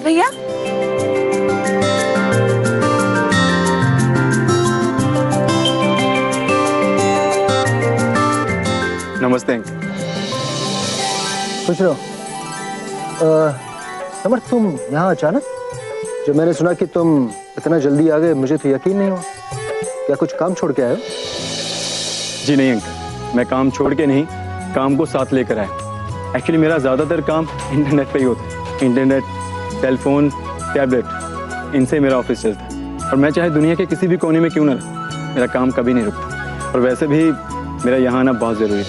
भैया नमस्ते। खुश रहो। समर्थ, तुम यहाँ अचानक? जब मैंने सुना कि तुम इतना जल्दी आ गए, मुझे तो यकीन नहीं हुआ। क्या कुछ काम छोड़ के आए हो? जी नहीं अंकल, मैं काम छोड़ के नहीं, काम को साथ लेकर आया। एक्चुअली मेरा ज़्यादातर काम इंटरनेट पे ही होता है। इंटरनेट, टेलीफोन, टैबलेट, इनसे मेरा ऑफिस चलता है। और मैं चाहे दुनिया के किसी भी कोने में क्यों ना रहूं, मेरा काम कभी नहीं रुकता। और वैसे भी मेरा यहाँ आना बहुत ज़रूरी था,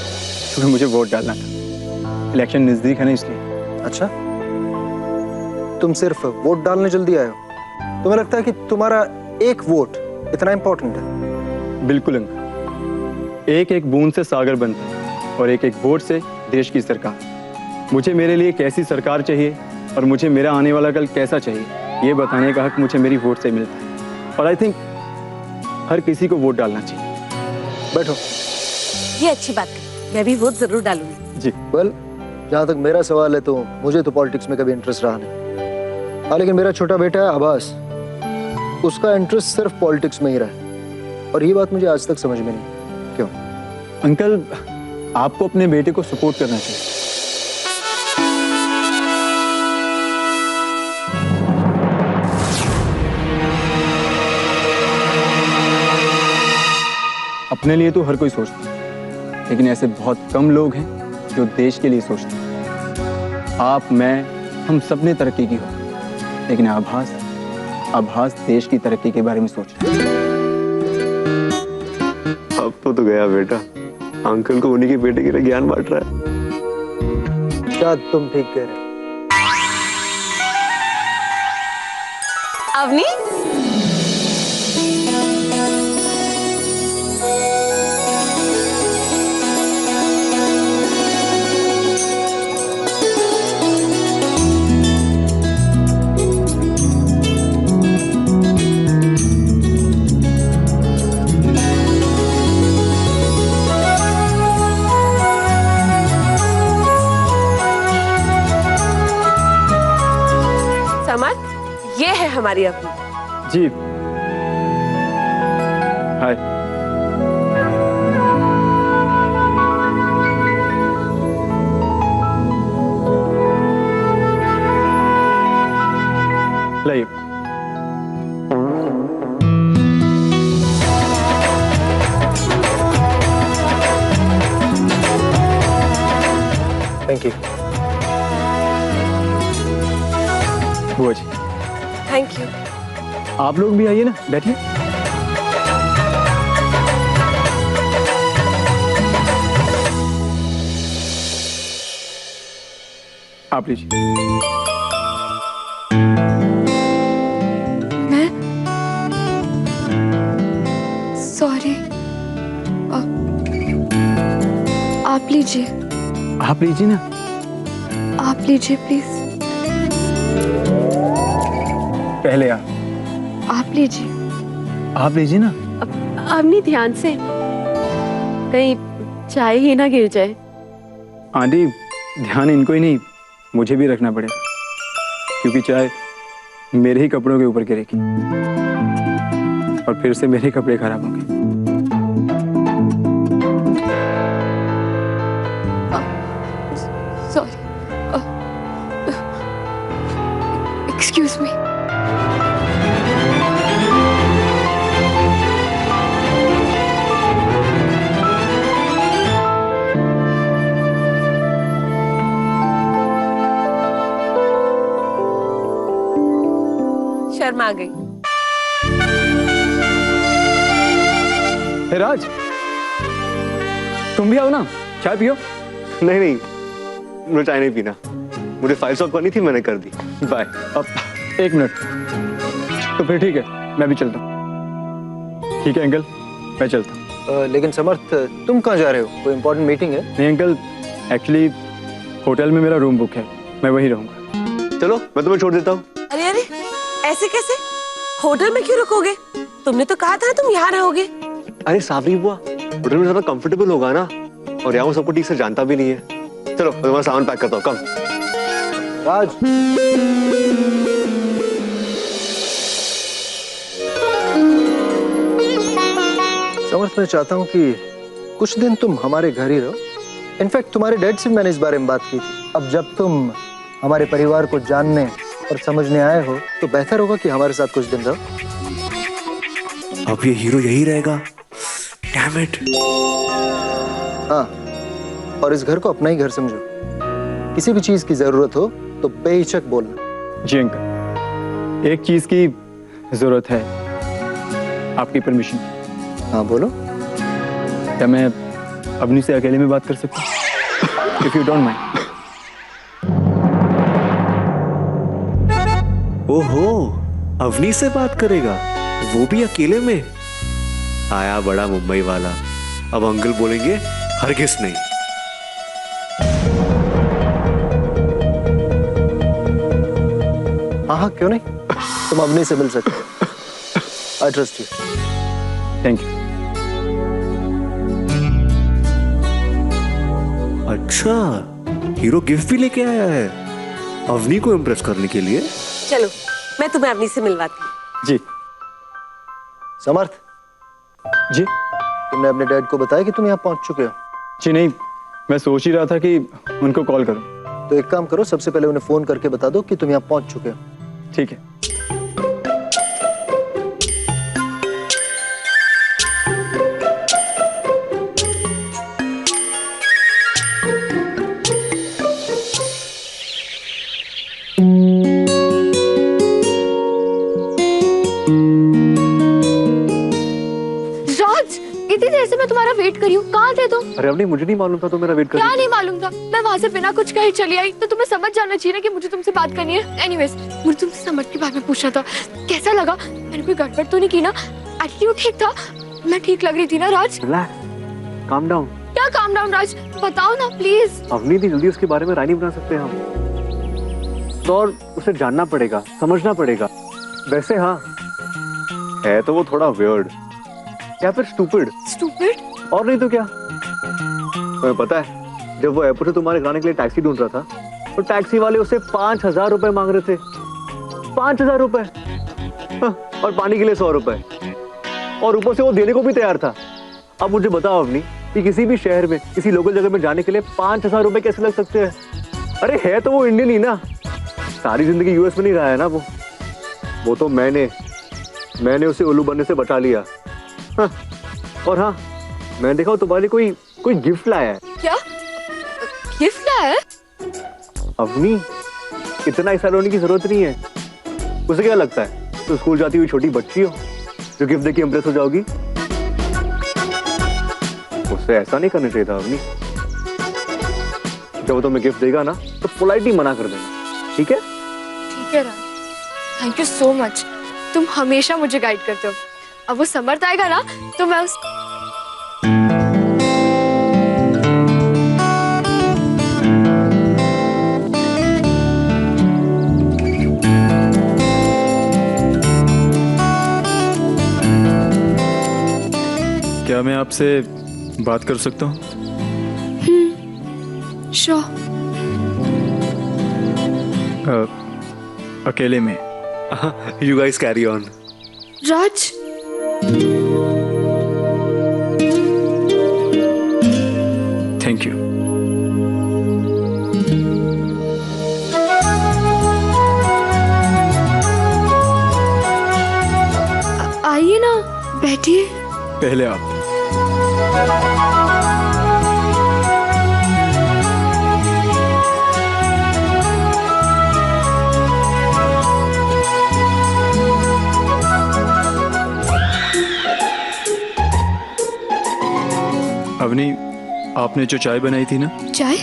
क्योंकि मुझे वोट डालना था। इलेक्शन नज़दीक है ना, इसलिए। अच्छा, तुम सिर्फ वोट डालने जल्दी आए हो? तुम्हें लगता है कि तुम्हारा एक वोट इतना इंपॉर्टेंट है? बिल्कुल अंकल, एक एक बूंद से सागर बनता है और एक एक वोट से देश की सरकार। मुझे मेरे लिए कैसी सरकार चाहिए और मुझे मेरा आने वाला कल कैसा चाहिए, ये बताने का हक मुझे मेरी वोट से मिलता है। और आई थिंक हर किसी को वोट डालना चाहिए। बैठो। ये अच्छी बात है, मैं भी वोट जरूर डालूंगी। जी। वेल, जहाँ तक मेरा सवाल है तो मुझे तो पॉलिटिक्स में कभी इंटरेस्ट रहा नहीं। हाँ, लेकिन मेरा छोटा बेटा है आभास, उसका इंटरेस्ट सिर्फ पॉलिटिक्स में ही रहा है। और ये बात मुझे आज तक समझ में नहीं। क्यों? अंकल, आपको अपने बेटे को सपोर्ट करना चाहिए। अपने लिए तो हर कोई सोचता है, लेकिन ऐसे बहुत कम लोग हैं जो देश के लिए सोचते हैं। आप, मैं, हम सब ने तरक्की की हो, लेकिन आभास देश की तरक्की के बारे में सोच रहे हैं। अब तो गया बेटा, अंकल को उन्हीं के बेटे के लिए ज्ञान बांट रहा है। शायद तुम ठीक कह रहे हो। अवनी, समर्थ, ये है हमारी अवनी। जी। हाय। लाइए। Thank you. बुआ जी, थैंक यू। आप लोग भी आइए ना, बैठिए। आप लीजिए। मैं सॉरी, आप लीजिए। आप लीजिए ना। आप लीजिए प्लीज। पहले आप लीजिए। आप लीजिए ना। अवनी, ध्यान से, कहीं चाय ही ना गिर जाए। आंटी, ध्यान इनको ही नहीं, मुझे भी रखना पड़ेगा, क्योंकि चाय मेरे ही कपड़ों के ऊपर गिरेगी और फिर से मेरे कपड़े खराब होंगे। Sorry, excuse me. शर्मा आ गई। हे राज, तुम भी आओ ना, चाय पियो। नहीं नहीं, मुझे चाय नहीं पीना, मुझे फाइल सॉल्व करनी थी, मैंने कर दी। बाय। अब 1 मिनट, तो फिर ठीक है, मैं भी चलता हूँ। ठीक है अंकल, मैं चलता हूँ। लेकिन समर्थ, तुम कहाँ जा रहे हो? कोई इंपॉर्टेंट मीटिंग है? नहीं अंकल, एक्चुअली होटल में मेरा रूम बुक है, मैं वहीं रहूंगा। चलो, मैं तुम्हें छोड़ देता हूँ। अरे अरे, ऐसे कैसे? होटल में क्यों रुकोगे? तुमने तो कहा था तुम यहाँ रहोगे। अरे सावरी बुआ, होटल में ज्यादा कंफर्टेबल होगा ना, और यहाँ वो सबको ठीक से जानता भी नहीं है। चलो, मैं तुम्हारा सामान पैक करता हूँ। कम। राज, समर्थ, मैं चाहता हूँ कि कुछ दिन तुम हमारे घर ही रहो। इनफैक्ट तुम्हारे डैड से मैंने इस बारे में बात की थी। अब जब तुम हमारे परिवार को जानने और समझने आए हो तो बेहतर होगा कि हमारे साथ कुछ दिन रहो। अब ये हीरो यही रहेगा। Damn it. हाँ, और इस घर को अपना ही घर समझो। किसी भी चीज की जरूरत हो तो बेहिचक बोलना। जी अंकल, एक चीज की जरूरत है, आपकी परमिशन। हाँ बोलो। क्या मैं अवनी से अकेले में बात कर सकता हूँ? If you don't mind. ओहो, अवनी से बात करेगा, वो भी अकेले में? आया बड़ा मुंबई वाला। अब अंकल बोलेंगे हरगिज नहीं। हाँ हाँ, क्यों नहीं, तुम अवनी से मिल सकते हो। I trust you. Thank you. अच्छा, हीरो गिफ्ट भी लेके आया है अवनी को इम्प्रेस करने के लिए। चलो मैं तुम्हें अवनी से मिलवाती हूँ। जी। समर्थ, जी। तुमने अपने डैड को बताया कि तुम यहाँ पहुंच चुके हो? जी नहीं, मैं सोच ही रहा था कि उनको कॉल करूं। तो एक काम करो, सबसे पहले उन्हें फोन करके बता दो कि तुम यहाँ पहुंच चुके हो। ठीक है। राज, इतनी देर से मैं तुम्हारा वेट कर रही हूँ, कहाँ थे तुम? अरे अवनी, मुझे नहीं मालूम था तो मेरा वेट कर। क्या नहीं मालूम था? मैं वहाँ से बिना कुछ कहे चली आई, तो तुम्हें समझ जाना चाहिए ना कि मुझे तुमसे बात करनी है। एनीवेज, मुझे तुमसे समर्थ के बारे में पूछना था, कैसा लगा? मैंने कोई गड़बड़ तो नहीं की ना? एटीट्यूड ठीक था? मैं ठीक लग रही थी ना राज? Relax, calm down. क्या काम डाउन राज, बताओ ना प्लीज। अवनी थी, जल्दी उसके बारे में राय नहीं बना सकते हम, तो और उसे जानना पड़ेगा, समझना पड़ेगा। वैसे हाँ, है तो वो थोड़ा वियर्ड या फिर स्टूपिड। स्टूपिड? और नहीं तो क्या। तुम्हें पता है, जब वो एयरपोर्ट से तुम्हारे घर आने के लिए टैक्सी ढूंढ रहा था तो टैक्सी वाले उससे 5,000 रुपए मांग रहे थे। 5,000 रुपए, और पानी के लिए 100 रुपए, और ऊपर से वो देने को भी तैयार था। अब मुझे बताओ अवनी कि किसी भी शहर में, किसी लोकल जगह में जाने के लिए 5,000 रुपए कैसे लग सकते हैं? अरे है तो वो इंडियन ही ना, सारी जिंदगी यूएस में नहीं रहा है ना वो तो मैंने उसे उल्लू बनने से बचा लिया। हाँ, और हाँ, मैंने देखा तुम्हारे कोई गिफ्ट लाया है। क्या गिफ्ट लाया है? अवनी, इतना ऐसा रोने की जरूरत नहीं है। उसे क्या लगता है तो स्कूल जाती हुई छोटी बच्ची हो जो गिफ्ट देके इम्प्रेस हो जाओगी? उससे ऐसा नहीं करना चाहिए था अवनी। जब वो तुम्हें गिफ्ट देगा ना तो पोलाइटली मना कर देना, ठीक है? ठीक है राज, थैंक यू सो मच, तुम हमेशा मुझे गाइड करते हो। अब वो समर्थ आएगा ना तो मैं उस क्या मैं आपसे बात कर सकता हूँ? श्योर। अकेले में। You guys carry on. Raj, thank you. आइए ना, बैठिए। पहले आप। अवनी, आपने जो चाय बनाई थी ना, चाय?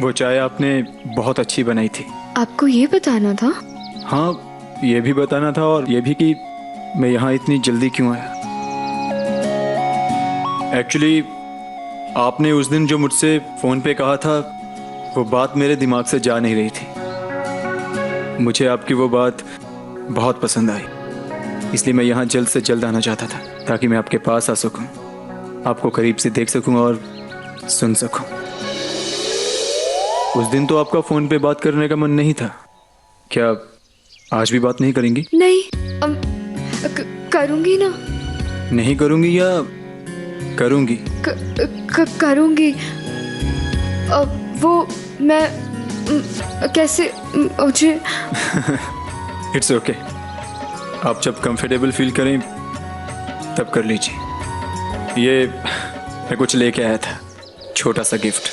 वो चाय आपने बहुत अच्छी बनाई थी। आपको ये बताना था? हाँ, ये भी बताना था और ये भी कि मैं यहाँ इतनी जल्दी क्यों आया। एक्चुअली आपने उस दिन जो मुझसे फ़ोन पे कहा था वो बात मेरे दिमाग से जा नहीं रही थी। मुझे आपकी वो बात बहुत पसंद आई, इसलिए मैं यहाँ जल्द से जल्द आना चाहता था ताकि मैं आपके पास आ सकूँ, आपको करीब से देख सकूँ और सुन सकूँ। उस दिन तो आपका फ़ोन पे बात करने का मन नहीं था, क्या आज भी बात नहीं करेंगी? नहीं, करूंगी ना। नहीं करूंगी या करूंगी? करूंगी। वो मैं कैसे मुझे इट्स ओके। आप जब कंफर्टेबल फील करें तब कर लीजिए। ये मैं कुछ लेके आया था, छोटा सा गिफ्ट।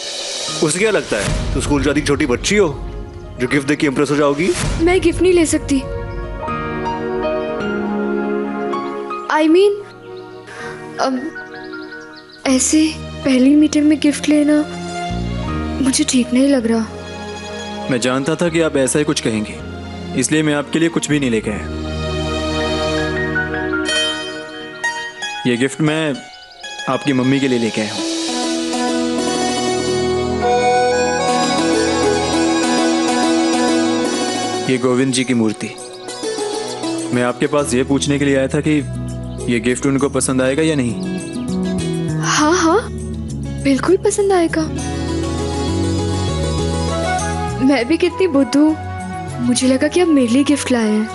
उसे क्या लगता है तू स्कूल जाती छोटी बच्ची हो जो गिफ्ट देके इम्प्रेस हो जाओगी? मैं गिफ्ट नहीं ले सकती। I mean, ऐसे पहली मीटिंग में गिफ्ट लेना मुझे ठीक नहीं लग रहा। मैं जानता था कि आप ऐसा ही कुछ कहेंगे, इसलिए मैं आपके लिए कुछ भी नहीं लेके आया। ये गिफ्ट मैं आपकी मम्मी के लिए लेके आया हूँ। ये गोविंद जी की मूर्ति। मैं आपके पास ये पूछने के लिए आया था कि ये गिफ्ट उनको पसंद आएगा या नहीं। हाँ हाँ, बिल्कुल पसंद आएगा। मैं भी कितनी बुद्धू हूँ, मुझे लगा कि आप मेरे लिए गिफ्ट लाए हैं।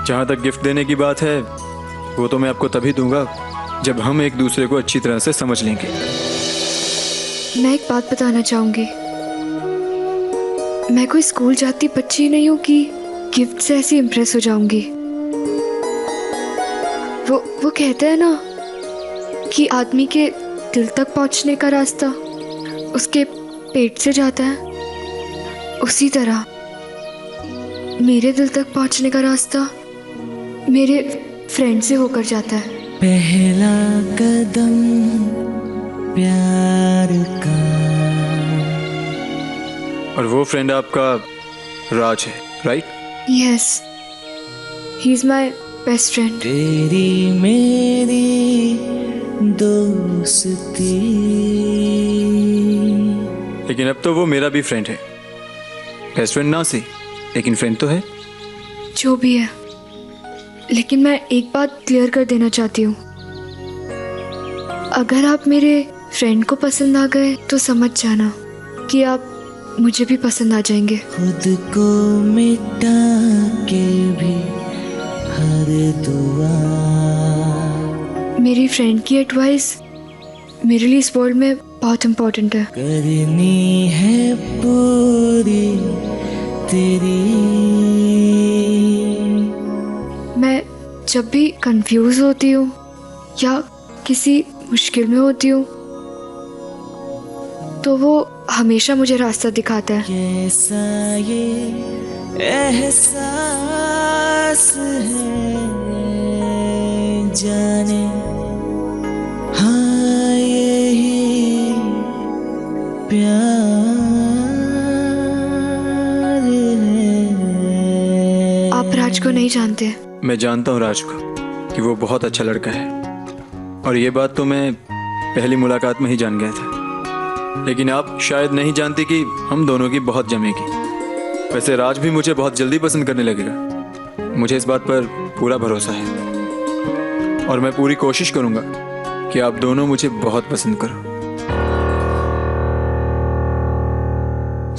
जहाँ तक गिफ्ट देने की बात है, वो तो मैं आपको तभी दूंगा जब हम एक दूसरे को अच्छी तरह से समझ लेंगे। मैं एक बात बताना चाहूंगी। मैं कोई स्कूल जाती बच्ची नहीं हूँ कि गिफ्ट से ऐसी इम्प्रेस हो जाऊंगी। वो कहते हैं ना कि आदमी के दिल तक पहुंचने का रास्ता उसके पेट से जाता है, उसी तरह मेरे दिल तक पहुंचने का रास्ता मेरे फ्रेंड से होकर जाता है। पहला कदम प्यार का। और वो फ्रेंड आपका राज है, right? Yes, he is my best friend. तेरी मेरी दोस्ती। लेकिन अब तो वो मेरा भी फ्रेंड है। बेस्ट फ्रेंड ना सही, लेकिन फ्रेंड तो है। जो भी है, लेकिन मैं एक बात क्लियर कर देना चाहती हूँ। अगर आप मेरे फ्रेंड को पसंद आ गए तो समझ जाना कि आप मुझे भी पसंद आ जाएंगे। खुद को मिटा के भी हर दुआ। मेरी फ्रेंड की एडवाइस मेरे लिए इस वर्ल्ड में बहुत इम्पोर्टेंट है। करनी है पूरी तेरी। मैं जब भी कंफ्यूज होती हूँ या किसी मुश्किल में होती हूँ तो वो हमेशा मुझे रास्ता दिखाता है। कैसा ये एहसास है जाने, हाँ यही प्यार है। आप राज को नहीं जानते। मैं जानता हूँ राज को कि वो बहुत अच्छा लड़का है, और ये बात तो मैं पहली मुलाकात में ही जान गया था। लेकिन आप शायद नहीं जानती कि हम दोनों की बहुत जमेगी। वैसे राज भी मुझे बहुत जल्दी पसंद करने लगेगा, मुझे इस बात पर पूरा भरोसा है। और मैं पूरी कोशिश करूंगा कि आप दोनों मुझे बहुत पसंद करो।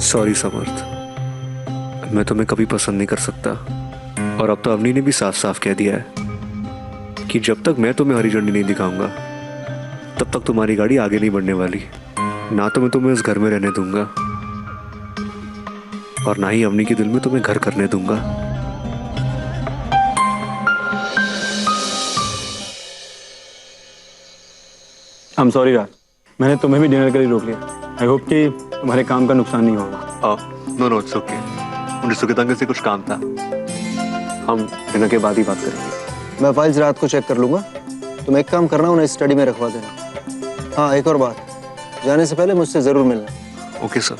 सॉरी समर्थ, मैं तुम्हें कभी पसंद नहीं कर सकता। और अब तो अवनी ने भी साफ साफ कह दिया है कि जब तक मैं तुम्हें हरी झंडी नहीं दिखाऊंगा तब तक तुम्हारी गाड़ी आगे नहीं बढ़ने वाली। ना तो मैं तुम्हें इस घर में रहने दूंगा और ना ही अवनी के दिल में तुम्हें घर करने दूंगा। आई एम सॉरी राज, मैंने तुम्हें भी डिनर के लिए रोक लिया। आई होप कि तुम्हारे काम का नुकसान नहीं होगा। नो नो इट्स ओके, मुझे सुकेतंग से कुछ काम था, हम डिनर के बाद ही बात करेंगे। मैं फाइल्स रात को चेक कर लूंगा, तुम एक काम करना, उन्हें स्टडी में रखवा देना। हाँ, एक और बात, जाने से पहले मुझसे जरूर मिलना। Okay sir.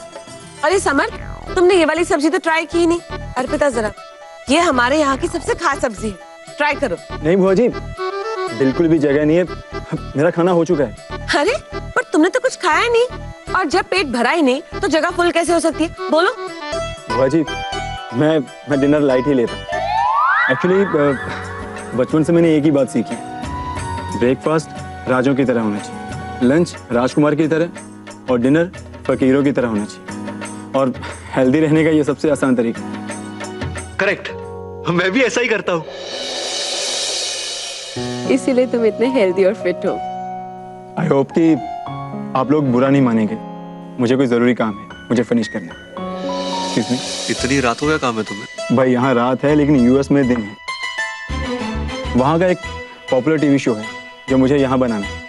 अरे समर, तुमने ये वाली सब्जी तो ट्राई की नहीं। अर्पिता जरा, ये हमारे यहाँ की सबसे खास सब्जी है, ट्राई करो। नहीं बुआ जी, बिल्कुल भी जगह नहीं है, मेरा खाना हो चुका है। अरे पर तुमने तो कुछ खाया नहीं, और जब पेट भरा ही नहीं तो जगह फुल कैसे हो सकती है, बोलो। बुआ जी, मैं डिनर लाइट ही लेता। एक्चुअली बचपन से मैंने एक ही बात सीखी, ब्रेकफास्ट राजों की तरह होना चाहिए, लंच राजकुमार की तरह, और डिनर फकीरों की तरह होना चाहिए। और हेल्दी रहने का ये सबसे आसान तरीका है। करेक्ट, मैं भी ऐसा ही करता हूँ। इसीलिए तुम इतने हेल्दी और फिट हो। आई होप कि आप लोग बुरा नहीं मानेंगे। मुझे कोई ज़रूरी काम है, मुझे फिनिश करना है। Excuse me? इतनी रात हो गया काम है तुम्हें? भाई यहाँ रात है लेकिन यूएस में दिन है। वहाँ का एक पॉपुलर टीवी शो है जो मुझे यहाँ बनाना है,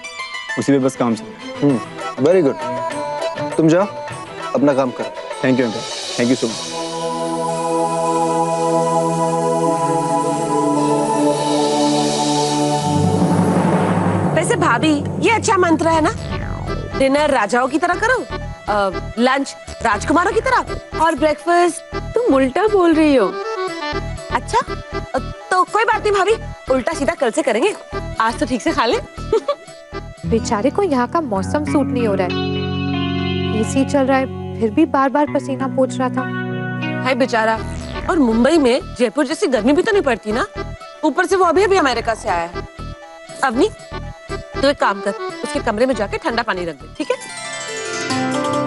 उसी पे बस काम चल रहा है। वेरी गुड, तुम जाओ अपना काम करो। Thank you uncle, thank you so much. वैसे भाभी, ये अच्छा मंत्र है ना? डिनर राजाओं की तरह करो, लंच राजकुमारों की तरह, और ब्रेकफास्ट तुम उल्टा बोल रही हो। अच्छा, तो कोई बात नहीं भाभी, उल्टा सीधा कल से करेंगे। आज तो ठीक से खा ले। बेचारे को यहाँ का मौसम सूट नहीं हो रहा है, एसी चल रहा है फिर भी बार बार पसीना पोंछ रहा था। हाय बेचारा, और मुंबई में जयपुर जैसी गर्मी भी तो नहीं पड़ती ना, ऊपर से वो अभी अभी अमेरिका से आया है। अवनी, तो एक काम कर, उसके कमरे में जाके ठंडा पानी रख दे, ठीक है?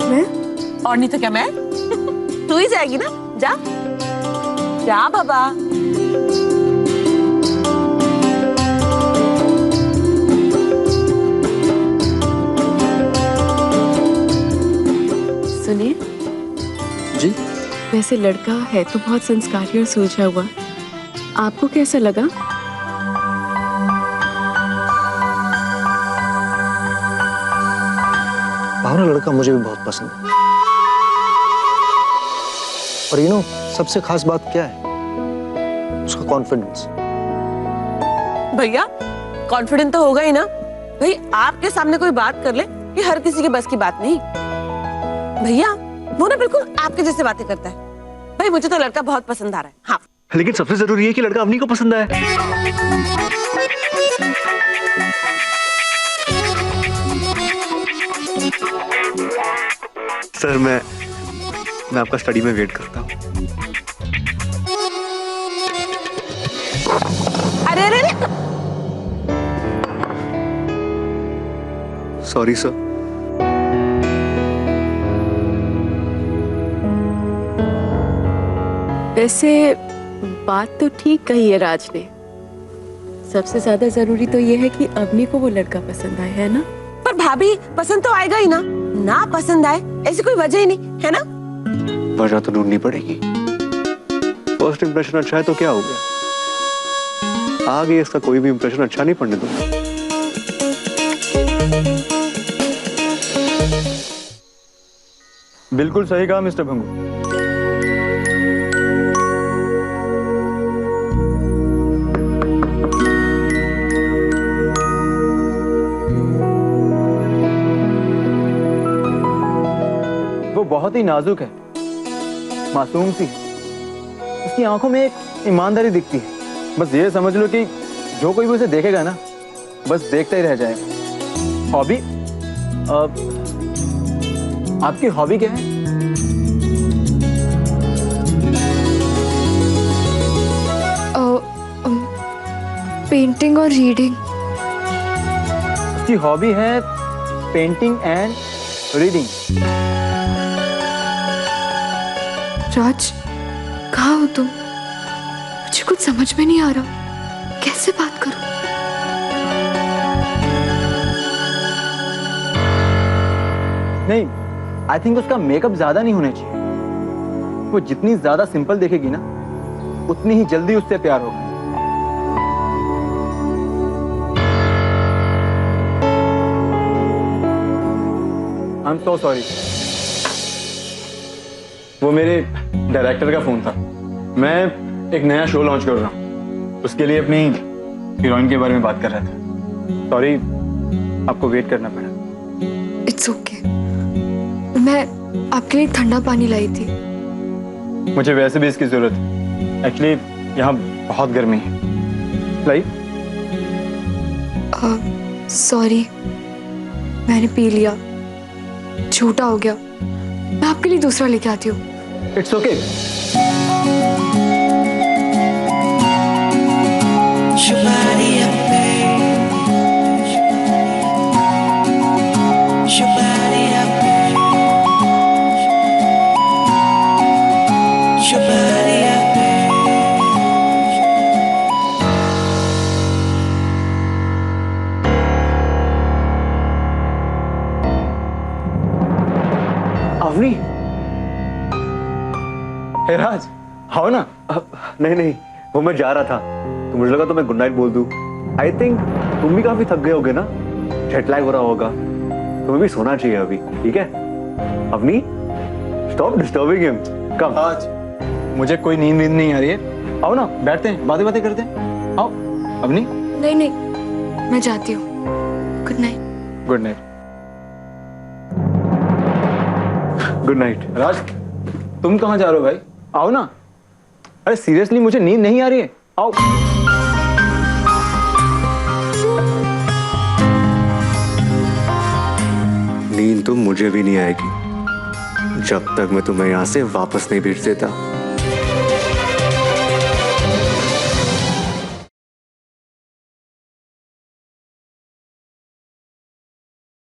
मैं? और नहीं तो क्या मैं? तू ही जाएगी ना, जा जा बाबा। सुनिए जी? वैसे लड़का है तो बहुत संस्कारी और सुलझा हुआ, आपको कैसा लगा? भावना लड़का मुझे भी बहुत पसंद है। और यू नो सबसे खास बात क्या है? उसका कॉन्फिडेंस। भैया कॉन्फिडेंट तो होगा ही ना भाई, आपके सामने कोई बात कर ले ये हर किसी के बस की बात नहीं। भैया वो ना बिल्कुल आपके जैसे बातें करता है। भाई मुझे तो लड़का बहुत पसंद आ रहा है। हाँ, लेकिन सबसे जरूरी है कि लड़का अवनी को पसंद आए। सर मैं आपका स्टडी में वेट करता हूँ। अरे अरे अरे, सॉरी सर। वैसे बात तो ठीक कही है राज ने, सबसे ज्यादा जरूरी तो ये है कि अवनी को वो लड़का पसंद आए, है ना? पर भाभी पसंद तो आएगा ही ना पसंद आए ऐसी कोई वजह ही नहीं है ना। वजह तो ढूंढनी पड़ेगी। फर्स्ट इंप्रेशन अच्छा है तो क्या हो गया, आगे इसका कोई भी इंप्रेशन अच्छा नहीं पड़ने दूंगा। बिल्कुल सही कहा मिस्टर भंगू। वो बहुत ही नाजुक है, मासूम सी। उसकी आंखों में एक ईमानदारी दिखती है। बस ये समझ लो कि जो कोई भी उसे देखेगा ना, बस देखता ही रह जाएगा। हॉबी, आपकी हॉबी क्या है? पेंटिंग और रीडिंग। उसकी हॉबी है पेंटिंग एंड रीडिंग। राज, कहाँ हो तुम? मुझे कुछ समझ में नहीं आ रहा, कैसे बात करूं? नहीं, आई थिंक उसका मेकअप ज्यादा नहीं होना चाहिए। वो जितनी ज्यादा सिंपल देखेगी ना, उतनी ही जल्दी उससे प्यार होगा। I am so sorry. वो मेरे डायरेक्टर का फोन था। मैं एक नया शो लॉन्च कर रहा हूँ, उसके लिए अपनी हीरोइन के बारे में बात कर रहा था। सॉरी, आपको वेट करना पड़ा। It's okay. मैं आपके लिए ठंडा पानी लाई थी। मुझे वैसे भी इसकी जरूरत है। एक्चुअली यहाँ बहुत गर्मी है। लाई? सॉरी, मैंने पी लिया, झूठा हो गया। मैं आपके लिए दूसरा लेके आती हूँ। It's okay. हे राज, आओ ना। नहीं नहीं, वो मैं जा रहा था तो मुझे लगा तो मैं गुड नाइट बोल दूं। आई थिंक तुम भी काफी थक गए होगे ना, जेट लैग हो रहा होगा, तुम्हें भी सोना चाहिए अभी, ठीक है? अवनी, स्टॉप डिस्टर्बिंग हिम, कम। आज मुझे कोई नींद नहीं आ रही है, आओ ना बैठते हैं, बातें बातें करते हैं, आओ। अवनी, नहीं नहीं, मैं जाती हूँ। Good night. Good night. Good night. Raj, तुम कहाँ जा रहे हो भाई? आओ ना। अरे सीरियसली मुझे नींद नहीं आ रही है, आओ। नींद तो मुझे भी नहीं आएगी जब तक मैं तुम्हें यहाँ से वापस नहीं भेज देता।